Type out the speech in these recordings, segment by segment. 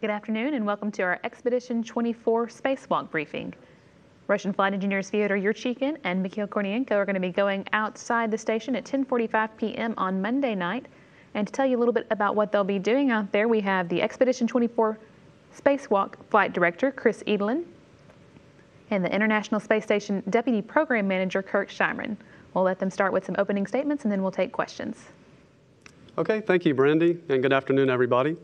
Good afternoon and welcome to our Expedition 24 Spacewalk briefing. Russian flight engineers Fyodor Yurchikhin and Mikhail Kornienko are going to be going outside the station at 10:45 p.m. on Monday night. And to tell you a little bit about what they'll be doing out there, we have the Expedition 24 Spacewalk Flight Director, Kurs, and the International Space Station Deputy Program Manager, Kirk Scheimer. We'll let them start with some opening statements and then we'll take questions. Okay, thank you, Brandy, and good afternoon, everybody.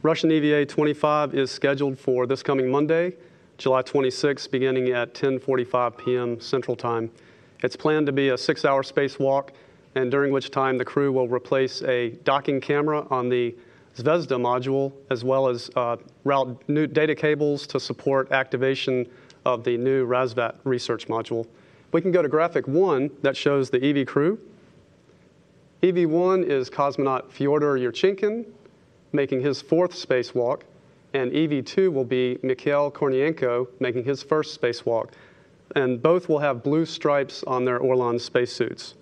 Russian EVA 25 is scheduled for this coming Monday, July 26, beginning at 10:45 p.m. Central Time. It's planned to be a 6-hour spacewalk, and during which time the crew will replace a docking camera on the Zvezda module, as well as route new data cables to support activation of the new Rassvet research module. We can go to graphic 1 that shows the EV crew. EV1 is cosmonaut Fyodor Yurchikhin, making his 4th spacewalk, and EV2 will be Mikhail Kornienko, making his 1st spacewalk. And both will have blue stripes on their Orlan spacesuits.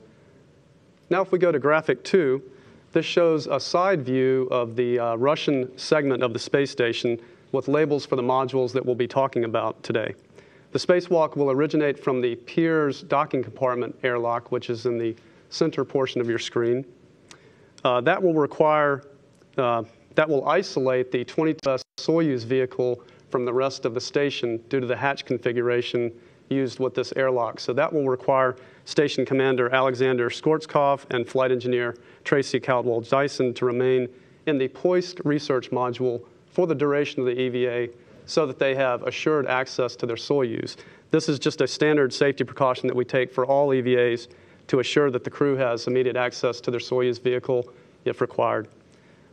Now if we go to graphic 2, this shows a side view of the Russian segment of the space station with labels for the modules that we'll be talking about today. The spacewalk will originate from the Pirs docking compartment airlock, which is in the center portion of your screen. That will isolate the 22 Soyuz vehicle from the rest of the station due to the hatch configuration used with this airlock. So that will require Station Commander Alexander Skortskov and Flight Engineer Tracy Caldwell-Dyson to remain in the Poist research module for the duration of the EVA so that they have assured access to their Soyuz. This is just a standard safety precaution that we take for all EVAs to assure that the crew has immediate access to their Soyuz vehicle if required.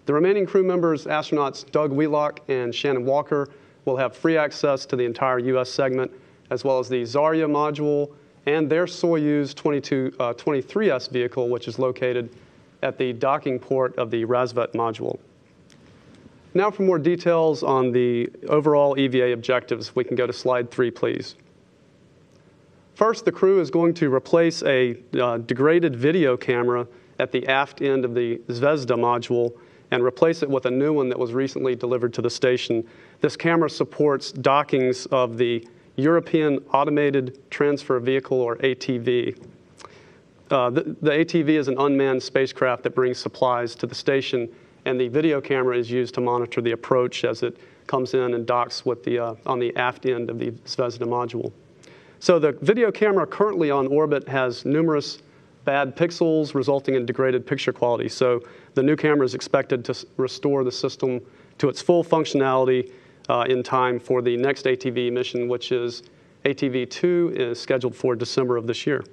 The remaining crew members, astronauts Doug Wheelock and Shannon Walker, will have free access to the entire U.S. segment, as well as the Zarya module and their Soyuz 23S vehicle, which is located at the docking port of the Rassvet module. Now for more details on the overall EVA objectives, we can go to slide 3, please. First, the crew is going to replace a degraded video camera at the aft end of the Zvezda module and replace it with a new one that was recently delivered to the station. This camera supports dockings of the European Automated Transfer Vehicle, or ATV. The ATV is an unmanned spacecraft that brings supplies to the station, and the video camera is used to monitor the approach as it comes in and docks with on the aft end of the Zvezda module. So the video camera currently on orbit has numerous bad pixels resulting in degraded picture quality. So the new camera is expected to restore the system to its full functionality in time for the next ATV mission, which is ATV-2, is scheduled for December of this year.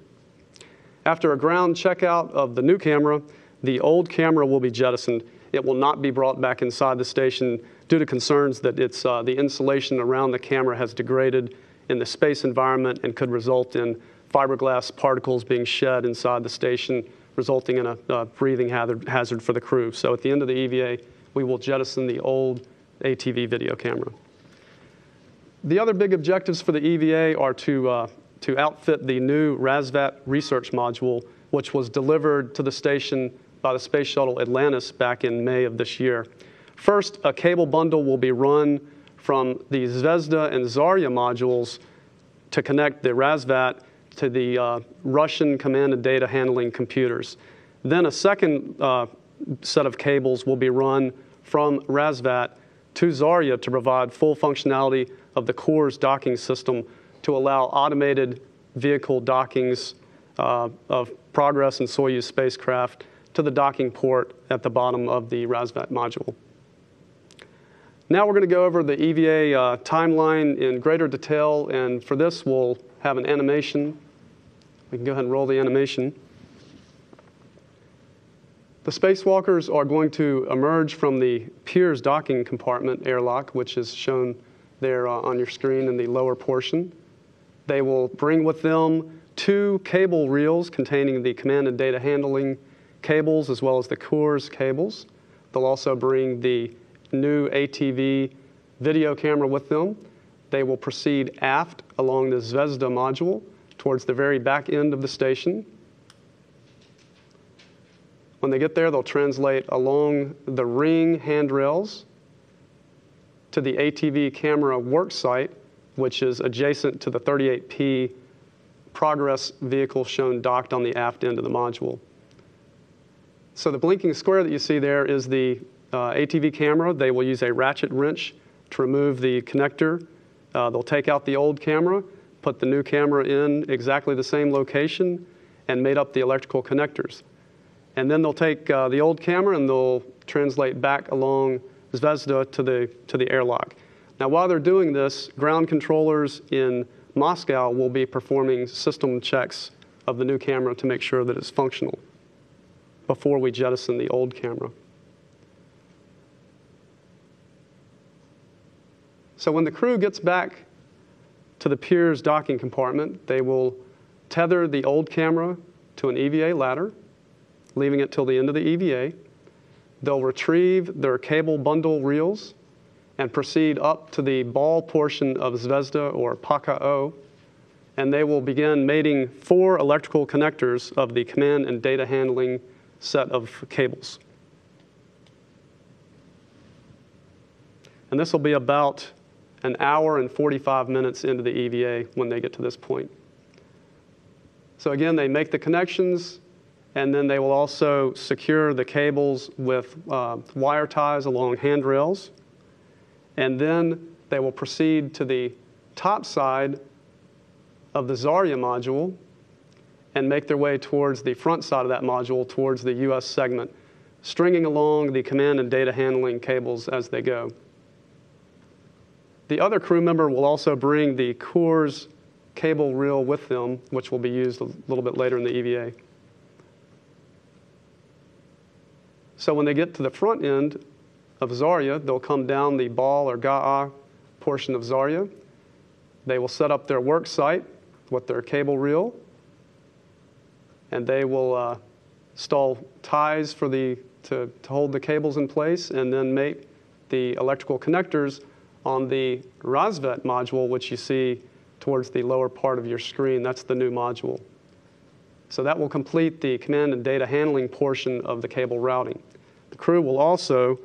After a ground checkout of the new camera, the old camera will be jettisoned. It will not be brought back inside the station due to concerns that the insulation around the camera has degraded in the space environment and could result in fiberglass particles being shed inside the station, resulting in a breathing hazard for the crew. So at the end of the EVA, we will jettison the old ATV video camera. The other big objectives for the EVA are to outfit the new Rassvet research module, which was delivered to the station by the Space Shuttle Atlantis back in May of this year. First, a cable bundle will be run from the Zvezda and Zarya modules to connect the Rassvet to the Russian command and data handling computers. Then a second set of cables will be run from Rassvet to Zarya to provide full functionality of the Kurs docking system to allow automated vehicle dockings of Progress and Soyuz spacecraft to the docking port at the bottom of the Rassvet module. Now we're going to go over the EVA timeline in greater detail, and for this we'll have an animation. We can go ahead and roll the animation. The spacewalkers are going to emerge from the Pirs docking compartment airlock, which is shown there on your screen in the lower portion. They will bring with them 2 cable reels containing the command and data handling cables as well as the Kurs cables. They'll also bring the new ATV video camera with them. They will proceed aft along the Zvezda module towards the very back end of the station. When they get there, they'll translate along the ring handrails to the ATV camera work site, which is adjacent to the 38P Progress vehicle shown docked on the aft end of the module. So the blinking square that you see there is the ATV camera. They will use a ratchet wrench to remove the connector. They'll take out the old camera, put the new camera in exactly the same location, and mate up the electrical connectors. And then they'll take the old camera and they'll translate back along Zvezda to the airlock. Now, while they're doing this, ground controllers in Moscow will be performing system checks of the new camera to make sure that it's functional before we jettison the old camera. So when the crew gets back to the Piers docking compartment, they will tether the old camera to an EVA ladder, leaving it till the end of the EVA. They'll retrieve their cable bundle reels and proceed up to the ball portion of Zvezda or Paka-O, and they will begin mating 4 electrical connectors of the command and data handling set of cables. And this will be about an hour and 45 minutes into the EVA when they get to this point. So again, they make the connections, and then they will also secure the cables with wire ties along handrails. And then they will proceed to the top side of the Zarya module and make their way towards the front side of that module, towards the US segment, stringing along the command and data handling cables as they go. The other crew member will also bring the Kurs cable reel with them, which will be used a little bit later in the EVA. So when they get to the front end of Zarya, they'll come down the ball or Ga'a portion of Zarya. They will set up their work site with their cable reel, and they will install ties for to hold the cables in place, and then mate the electrical connectors on the Rassvet module, which you see towards the lower part of your screen. That's the new module. So that will complete the command and data handling portion of the cable routing. The crew will also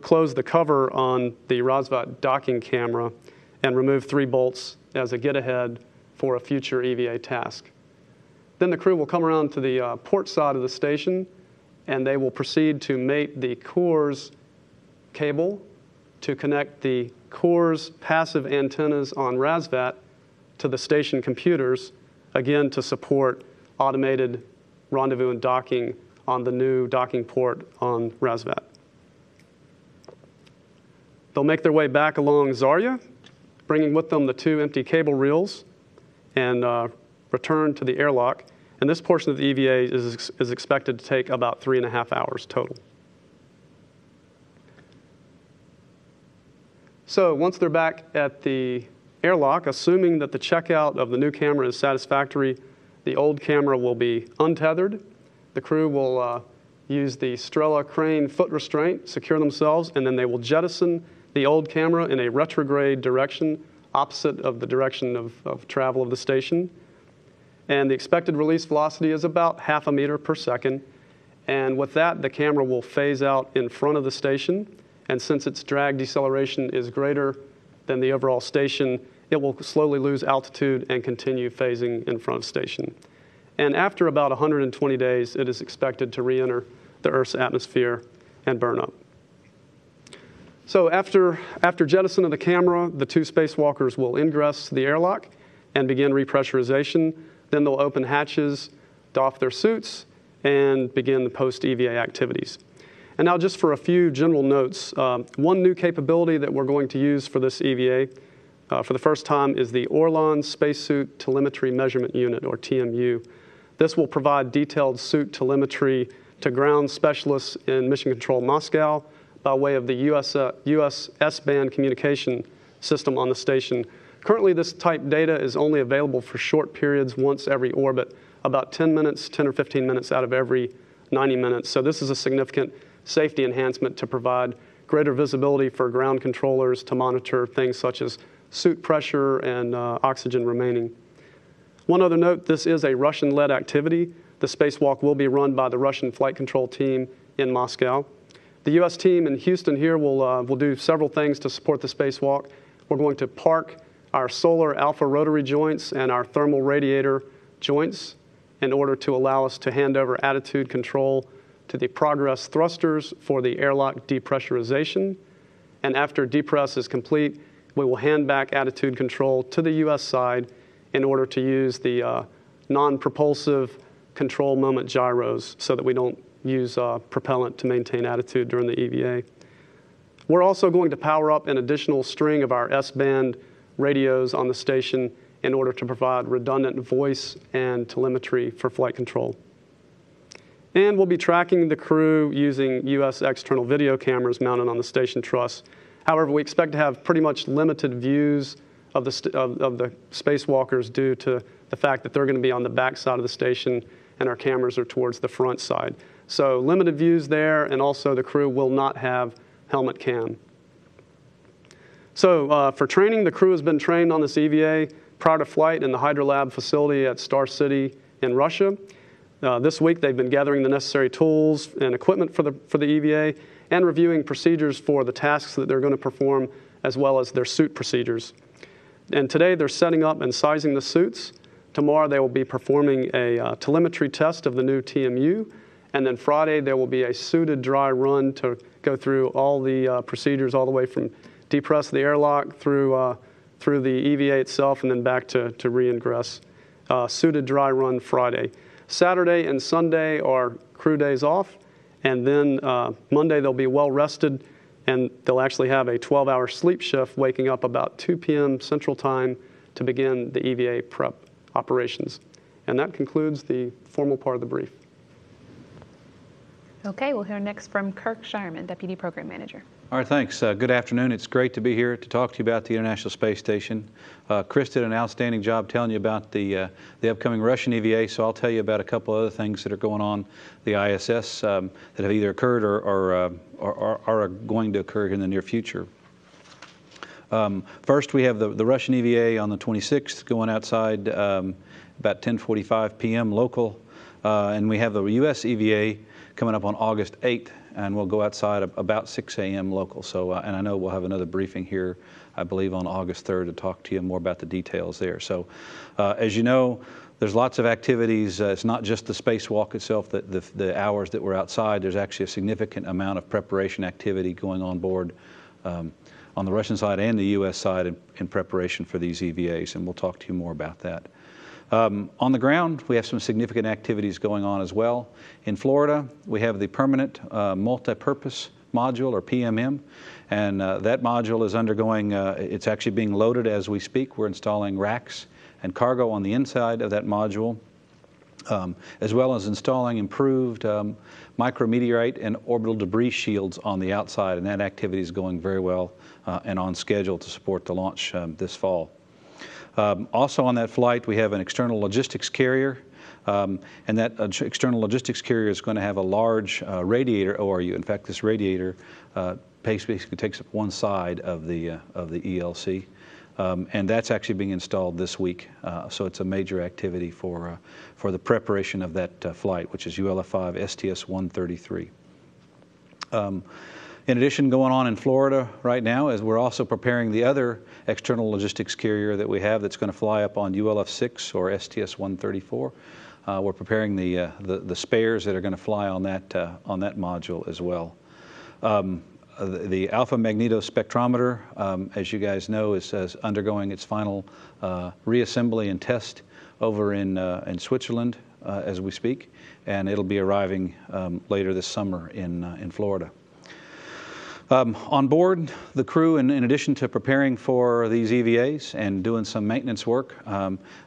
close the cover on the Rassvet docking camera and remove 3 bolts as a get-ahead for a future EVA task. Then the crew will come around to the port side of the station, and they will proceed to mate the Kurs cable to connect the Kurs passive antennas on Rassvet to the station computers, again to support automated rendezvous and docking on the new docking port on Rassvet. They'll make their way back along Zarya, bringing with them the 2 empty cable reels, and return to the airlock. And this portion of the EVA is expected to take about 3.5 hours total. So once they're back at the airlock, assuming that the checkout of the new camera is satisfactory, the old camera will be untethered. The crew will use the Strela crane foot restraint, secure themselves, and then they will jettison the old camera in a retrograde direction, opposite of the direction of travel of the station. And the expected release velocity is about 0.5 meters per second. And with that, the camera will phase out in front of the station. And since its drag deceleration is greater than the overall station, it will slowly lose altitude and continue phasing in front of station. And after about 120 days, it is expected to re-enter the Earth's atmosphere and burn up. So after jettison of the camera, the 2 spacewalkers will ingress the airlock and begin repressurization. Then they'll open hatches, doff their suits, and begin the post-EVA activities. And now just for a few general notes, one new capability that we're going to use for this EVA for the first time is the Orlan Spacesuit Telemetry Measurement Unit, or TMU. This will provide detailed suit telemetry to ground specialists in Mission Control Moscow by way of the US S-band communication system on the station. Currently, this type data is only available for short periods once every orbit, about 10 minutes, 10 or 15 minutes out of every 90 minutes. So this is a significant safety enhancement to provide greater visibility for ground controllers to monitor things such as suit pressure and oxygen remaining. One other note, this is a Russian-led activity. The spacewalk will be run by the Russian flight control team in Moscow. The U.S. team in Houston here will do several things to support the spacewalk. We're going to park our solar alpha rotary joints and our thermal radiator joints in order to allow us to hand over attitude control to the progress thrusters for the airlock depressurization. And after depress is complete, we will hand back attitude control to the U.S. side in order to use the non-propulsive control moment gyros so that we don't use propellant to maintain attitude during the EVA. We're also going to power up an additional string of our S-band radios on the station in order to provide redundant voice and telemetry for flight control. And we'll be tracking the crew using U.S. external video cameras mounted on the station truss. However, we expect to have pretty much limited views of the spacewalkers due to the fact that they're going to be on the back side of the station and our cameras are towards the front side. So limited views there, and also the crew will not have helmet cam. So for training, the crew has been trained on this EVA prior to flight in the Hydrolab facility at Star City in Russia. This week, they've been gathering the necessary tools and equipment for the EVA and reviewing procedures for the tasks that they're going to perform, as well as their suit procedures. And today, they're setting up and sizing the suits. Tomorrow, they will be performing a telemetry test of the new TMU. And then Friday, there will be a suited dry run to go through all the procedures all the way from depress the airlock through the EVA itself and then back to re-ingress. Suited dry run Friday. Saturday and Sunday are crew days off, and then Monday they'll be well rested, and they'll actually have a 12-hour sleep shift, waking up about 2 p.m. Central Time to begin the EVA prep operations. And that concludes the formal part of the brief. Okay, we'll hear next from Kirk Shireman, Deputy Program Manager. All right, thanks. Good afternoon. It's great to be here to talk to you about the International Space Station. Chris did an outstanding job telling you about the upcoming Russian EVA, so I'll tell you about a couple other things that are going on the ISS that have either occurred or are going to occur in the near future. First, we have the Russian EVA on the 26th going outside about 10:45 p.m. local, and we have the U.S. EVA coming up on August 8th, and we'll go outside about 6 a.m. local. So, and I know we'll have another briefing here, I believe, on August 3rd to talk to you more about the details there. So, as you know, there's lots of activities. It's not just the spacewalk itself, the hours that we're outside. There's actually a significant amount of preparation activity going on board on the Russian side and the U.S. side in preparation for these EVAs, and we'll talk to you more about that. On the ground, we have some significant activities going on as well. In Florida, we have the Permanent Multi-Purpose Module, or PMM, and that module is undergoing, it's actually being loaded as we speak. We're installing racks and cargo on the inside of that module, as well as installing improved micrometeorite and orbital debris shields on the outside, and that activity is going very well and on schedule to support the launch this fall. Also on that flight, we have an external logistics carrier, and that external logistics carrier is going to have a large radiator ORU. In fact, this radiator basically takes up one side of the ELC, and that's actually being installed this week. So it's a major activity for the preparation of that flight, which is ULF-5 STS-133. In addition, going on in Florida right now is we're also preparing the other external logistics carrier that we have that's going to fly up on ULF-6 or STS-134. We're preparing the spares that are going to fly on that module as well. The alpha magnetospectrometer, as you guys know, is undergoing its final reassembly and test over in Switzerland as we speak, and it'll be arriving later this summer in Florida. On board, the crew, in addition to preparing for these EVAs and doing some maintenance work,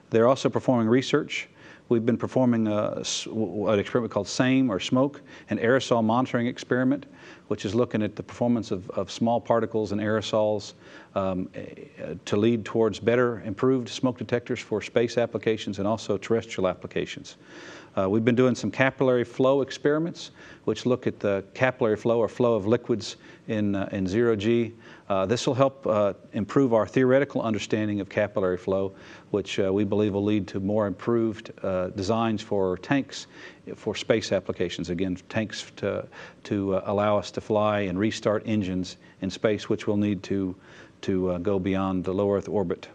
they're also performing research. We've been performing an experiment called SAME, or Smoke and Aerosol Monitoring Experiment, which is looking at the performance of small particles and aerosols to lead towards better, improved smoke detectors for space applications and also terrestrial applications. We've been doing some capillary flow experiments, which look at the capillary flow or flow of liquids in zero G. This will help improve our theoretical understanding of capillary flow, which we believe will lead to more improved designs for tanks for space applications. Again, tanks to allow us to to fly and restart engines in space, which will need to go beyond the low Earth orbit.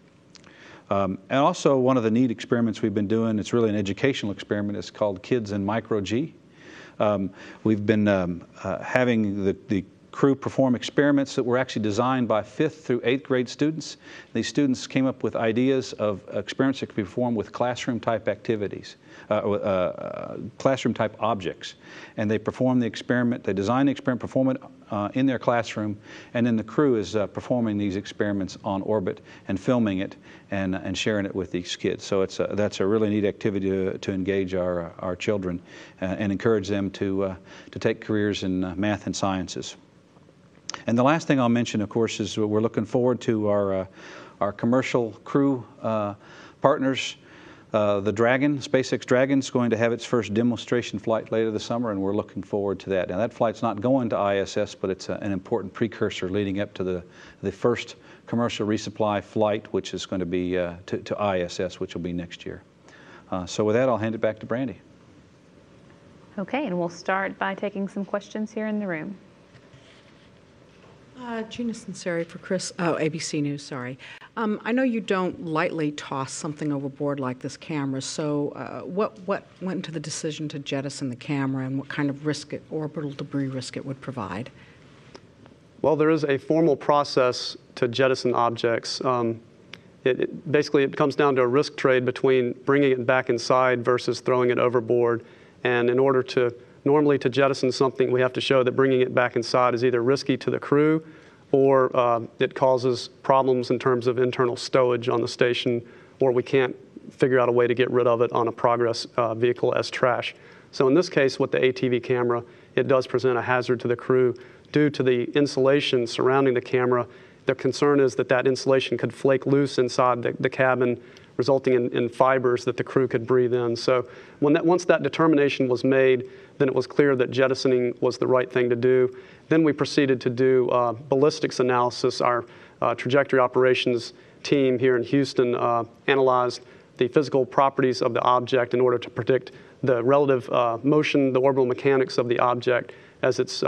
And also one of the neat experiments we've been doing, it's really an educational experiment, it's called Kids in Micro-G. We've been having the crew perform experiments that were actually designed by 5th through 8th grade students. These students came up with ideas of experiments that could be performed with classroom-type activities, classroom-type objects. And they perform the experiment, they design the experiment, perform it in their classroom, and then the crew is performing these experiments on orbit and filming it and sharing it with these kids. So that's a really neat activity to engage our children and encourage them to take careers in math and sciences. And the last thing I'll mention, of course, is we're looking forward to our commercial crew partners. The Dragon, SpaceX Dragon, is going to have its first demonstration flight later this summer, and we're looking forward to that. Now, that flight's not going to ISS, but it's an important precursor leading up to the first commercial resupply flight, which is going to be to ISS, which will be next year. So with that, I'll hand it back to Brandy. Okay, and we'll start by taking some questions here in the room. Gina Sinceri for ABC News, sorry. I know you don't lightly toss something overboard like this camera, so what went into the decision to jettison the camera and what kind of orbital debris risk it would provide? Well, there is a formal process to jettison objects. Basically, it comes down to a risk trade between bringing it back inside versus throwing it overboard. And in order to normally to jettison something, we have to show that bringing it back inside is either risky to the crew or it causes problems in terms of internal stowage on the station, or we can't figure out a way to get rid of it on a Progress vehicle as trash. So in this case, with the ATV camera, it does present a hazard to the crew due to the insulation surrounding the camera. The concern is that that insulation could flake loose inside the cabin, resulting in fibers that the crew could breathe in. So once that determination was made, then it was clear that jettisoning was the right thing to do. Then we proceeded to do ballistics analysis. Our trajectory operations team here in Houston analyzed the physical properties of the object in order to predict the relative motion, the orbital mechanics of the object as it's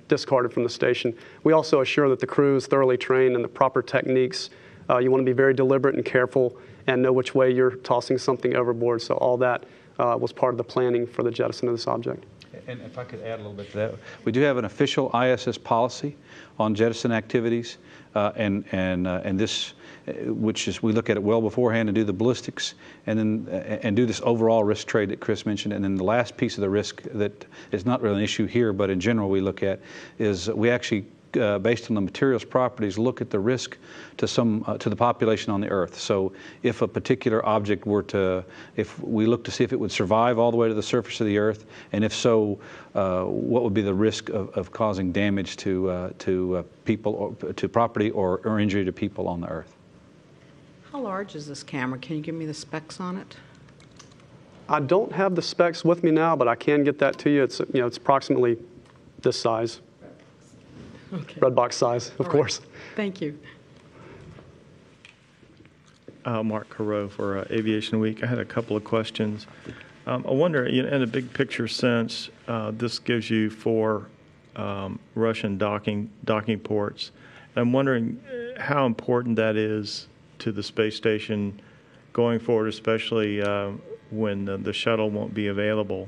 discarded from the station. We also assure that the crew is thoroughly trained in the proper techniques. You want to be very deliberate and careful and know which way you're tossing something overboard. So all that was part of the planning for the jettison of this object. And if I could add a little bit to that, we do have an official ISS policy on jettison activities, and this, which is we look at it well beforehand and do the ballistics, and then do this overall risk trade that Chris mentioned. And then the last piece of the risk that is not really an issue here, but in general we look at, is we actually based on the materials properties, look at the risk to the population on the Earth. So if a particular object were if we look to see if it would survive all the way to the surface of the Earth, and if so, what would be the risk of causing damage to people, or to property, or injury to people on the Earth. How large is this camera? Can you give me the specs on it? I don't have the specs with me now, but I can get that to you. It's it's approximately this size. Okay. Red box size, of course. Thank you. Mark Carreau for Aviation Week. I had a couple of questions. I wonder, in a big picture sense, this gives you 4 Russian docking ports. I'm wondering how important that is to the space station going forward, especially when the shuttle won't be available.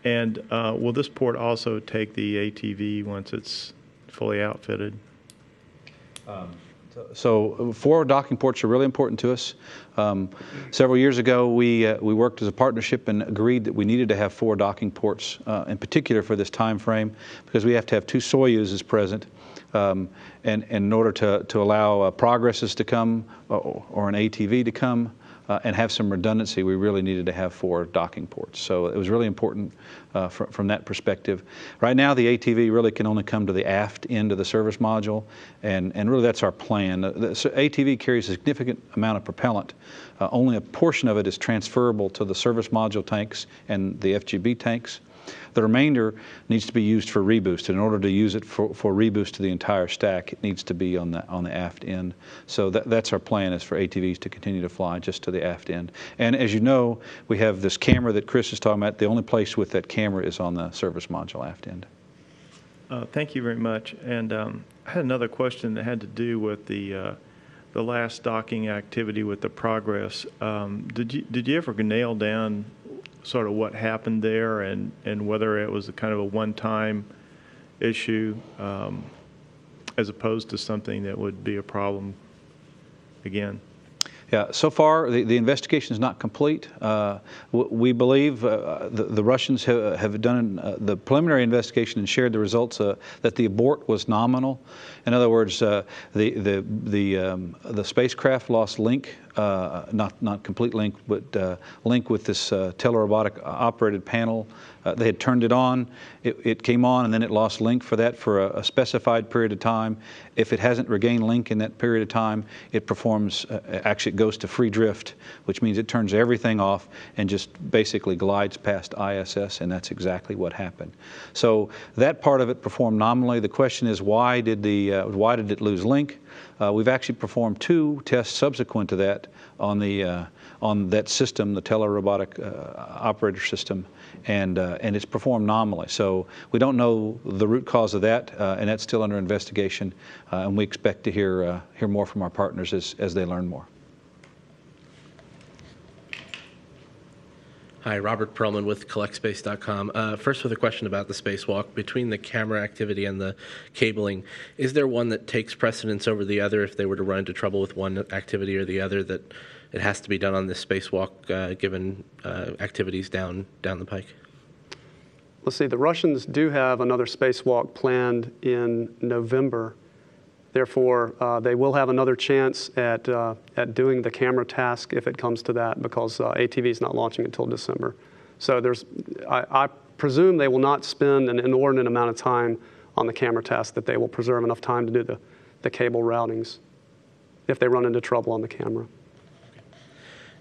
And will this port also take the ATV once it's fully outfitted? So 4 docking ports are really important to us. Several years ago, we worked as a partnership and agreed that we needed to have 4 docking ports, in particular for this time frame, because we have to have 2 Soyuzes present, and in order to allow Progresses to come or an ATV to come, and have some redundancy, we really needed to have 4 docking ports. So it was really important from that perspective. Right now, the ATV really can only come to the aft end of the service module, and really that's our plan. The ATV carries a significant amount of propellant. Only a portion of it is transferable to the service module tanks and the FGB tanks. The remainder needs to be used for reboost. In order to use it for reboost to the entire stack, it needs to be on the aft end. So that's our plan, is for ATVs to continue to fly just to the aft end. And as you know, we have this camera that Chris is talking about. The only place with that camera is on the service module aft end. Thank you very much. And I had another question that had to do with the last docking activity with the Progress. Did you ever nail down sort of what happened there and whether it was a kind of a one-time issue as opposed to something that would be a problem again? Yeah, so far the investigation is not complete. We believe the Russians have done the preliminary investigation and shared the results that the abort was nominal. In other words, the spacecraft lost link, not complete link, but link with this telerobotic operated panel. They had turned it on, it came on, and then it lost link for that for a specified period of time. If it hasn't regained link in that period of time, it performs, actually it goes to free drift, which means it turns everything off and just basically glides past ISS, and that's exactly what happened. So that part of it performed nominally. The question is, why did it lose link? We've actually performed 2 tests subsequent to that on that system, the telerobotic operator system, and it's performed nominally. So we don't know the root cause of that, and that's still under investigation. And we expect to hear more from our partners as they learn more. Hi, Robert Perlman with CollectSpace.com. First with a question about the spacewalk. Between the camera activity and the cabling, is there one that takes precedence over the other if they were to run into trouble with one activity or the other, that it has to be done on this spacewalk given activities down the pike? Let's see, the Russians do have another spacewalk planned in November. Therefore, they will have another chance at doing the camera task if it comes to that, because ATV is not launching until December. So I presume they will not spend an inordinate amount of time on the camera task, that they will preserve enough time to do the cable routings if they run into trouble on the camera.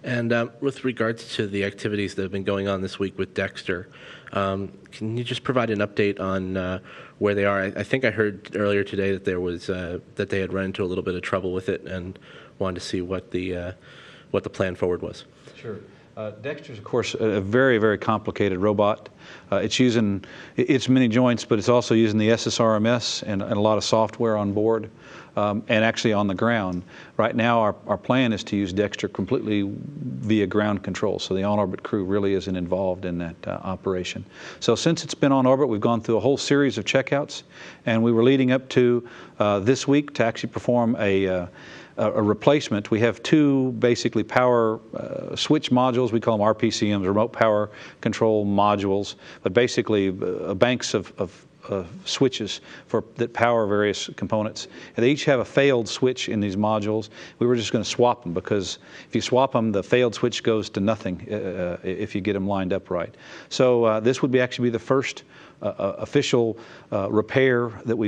And with regards to the activities that have been going on this week with Dexter, can you just provide an update on where they are? I think I heard earlier today that there was that they had run into a little bit of trouble with it and wanted to see what the plan forward was. Sure. Dexter is, of course, a very, very complicated robot. It's using its many joints, but it's also using the SSRMS and a lot of software on board, and actually on the ground. Right now, our plan is to use Dexter completely via ground control, so the on-orbit crew really isn't involved in that operation. So since it's been on orbit, we've gone through a whole series of checkouts, and we were leading up to this week to actually perform a replacement. We have 2 basically power switch modules. We call them RPCMs, remote power control modules, but basically banks of switches that power various components. And they each have a failed switch in these modules. We were just going to swap them, because if you swap them, the failed switch goes to nothing if you get them lined up right. So this would actually be the first official repair that will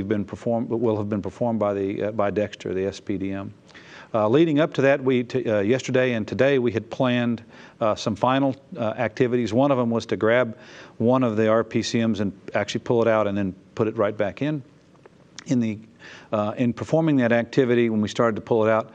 have been performed by Dexter, the SPDM. Leading up to that, yesterday and today we had planned some final activities. One of them was to grab one of the RPCMs and actually pull it out and then put it right back in. In performing that activity, when we started to pull it out,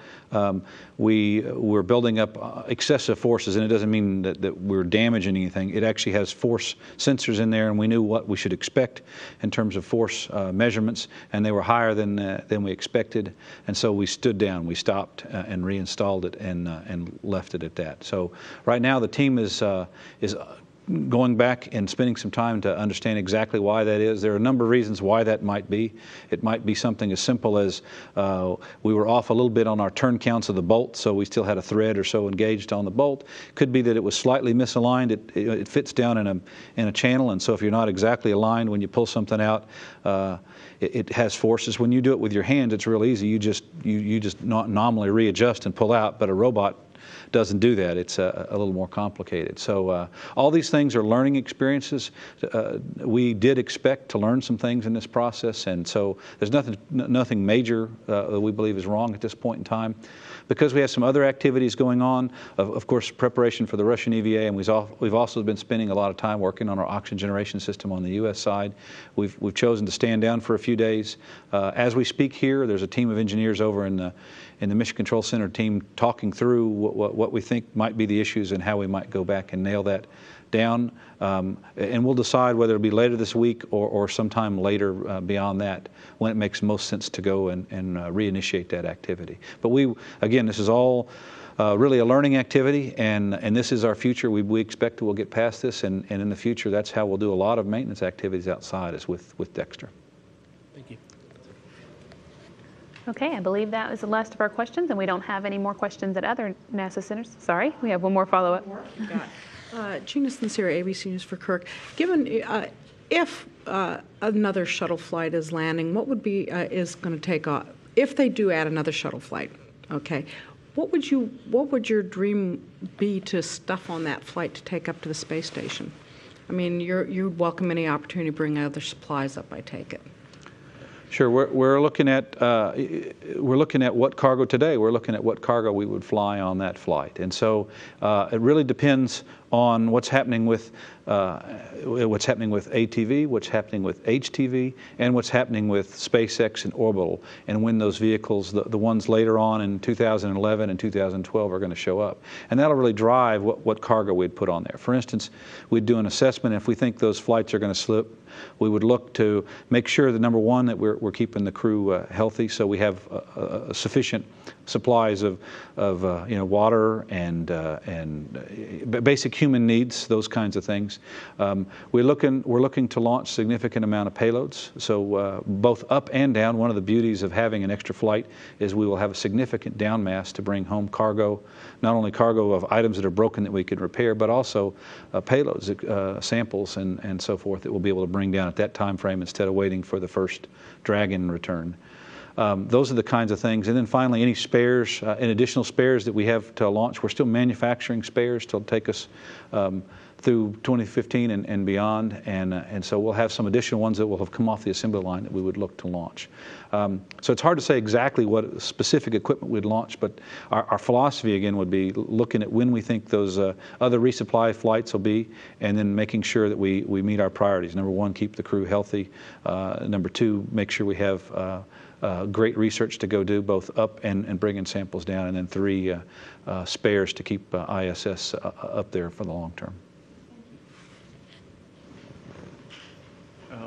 we were building up excessive forces, and it doesn't mean that we're damaging anything. It actually has force sensors in there, and we knew what we should expect in terms of force measurements, and they were higher than we expected. And so we stood down, we stopped and reinstalled it and left it at that. So right now the team is going back and spending some time to understand exactly why that is. There are a number of reasons why that might be. It might be something as simple as we were off a little bit on our turn counts of the bolt, so we still had a thread or so engaged on the bolt. Could be that it was slightly misaligned. It fits down in a channel, and so if you're not exactly aligned when you pull something out, it has forces. When you do it with your hands, it's real easy. You just not nominally readjust and pull out, but a robot doesn't do that. It's a little more complicated. So all these things are learning experiences. We did expect to learn some things in this process, and so there's nothing major that we believe is wrong at this point in time. Because we have some other activities going on, of course, preparation for the Russian EVA, and we've also been spending a lot of time working on our oxygen generation system on the U.S. side. We've chosen to stand down for a few days. As we speak here, there's a team of engineers over in the Mission Control Center team talking through what we think might be the issues and how we might go back and nail that down. And we'll decide whether it'll be later this week or sometime later beyond that, when it makes most sense to go and reinitiate that activity. But again, this is all really a learning activity, and this is our future. We expect we'll get past this, and in the future, that's how we'll do a lot of maintenance activities outside, is with Dexter. Thank you. Okay, I believe that was the last of our questions, and we don't have any more questions at other NASA centers. Sorry, we have one more follow-up. Gina Sincere, ABC News for Kirk. Given if another shuttle flight is landing, what would be is going to take off? If they do add another shuttle flight, okay, what would your dream be to stuff on that flight to take up to the space station? I mean, you'd welcome any opportunity to bring other supplies up, I take it. Sure, we're looking at what cargo today. We're looking at what cargo we would fly on that flight, and so it really depends on what's happening with ATV, what's happening with HTV, and what's happening with SpaceX and Orbital, and when those vehicles, the ones later on in 2011 and 2012, are going to show up, and that'll really drive what cargo we'd put on there. For instance, we'd do an assessment. If we think those flights are going to slip, we would look to make sure that, number one, that we're keeping the crew healthy, so we have sufficient supplies of water and basic human needs, those kinds of things. We're looking to launch significant amount of payloads, so both up and down. One of the beauties of having an extra flight is we will have a significant down mass to bring home cargo, not only cargo of items that are broken that we can repair, but also payloads, samples, and so forth that we'll be able to bring down at that time frame instead of waiting for the first Dragon return. Those are the kinds of things. And then finally, any spares, and additional spares that we have to launch. We're still manufacturing spares to take us through 2015 and beyond. And so we'll have some additional ones that will have come off the assembly line that we would look to launch. So it's hard to say exactly what specific equipment we'd launch, but our philosophy, again, would be looking at when we think those other resupply flights will be, and then making sure that we meet our priorities. Number one, keep the crew healthy. Number two, make sure we have great research to go do, both up and bringing samples down, and then three, spares to keep ISS up there for the long term.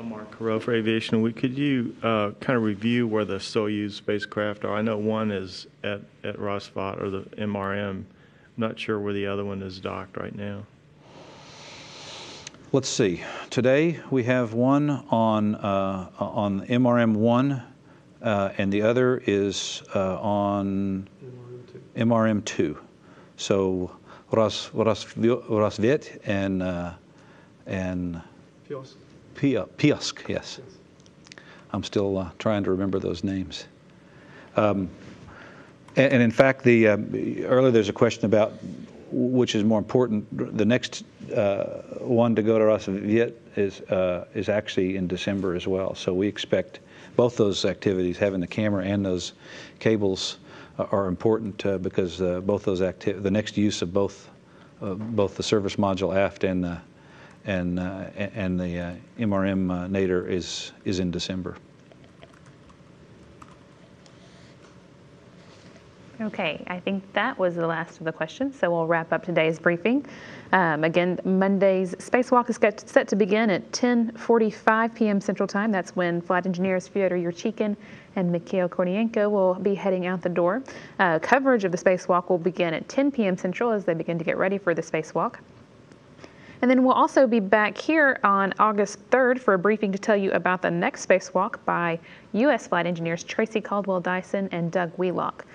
Mark Carreau for Aviation Week. Could you kind of review where the Soyuz spacecraft are? I know one is at Rassvet, or the MRM. I'm not sure where the other one is docked right now. Let's see. Today we have one on MRM-1, and the other is on MRM-2. So Rassvet and Piosk, yes. I'm still trying to remember those names. And in fact, earlier there's a question about which is more important. The next one to go to Rassvet is actually in December as well. So we expect both those activities, having the camera and those cables, are important because both those the next use of both the service module aft and the MRM nadir is in December. Okay, I think that was the last of the questions, so we'll wrap up today's briefing. Again, Monday's spacewalk is set to begin at 10:45 p.m. Central Time. That's when flight engineers Fyodor Yurchikhin and Mikhail Kornienko will be heading out the door. Coverage of the spacewalk will begin at 10 p.m. Central as they begin to get ready for the spacewalk. And then we'll also be back here on August 3rd for a briefing to tell you about the next spacewalk by U.S. flight engineers Tracy Caldwell-Dyson and Doug Wheelock.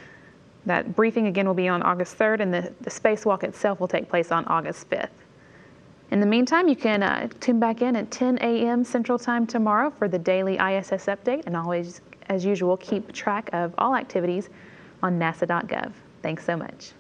That briefing again will be on August 3rd, and the spacewalk itself will take place on August 5th. In the meantime, you can tune back in at 10 a.m. Central Time tomorrow for the daily ISS update, and always, as usual, keep track of all activities on nasa.gov. Thanks so much.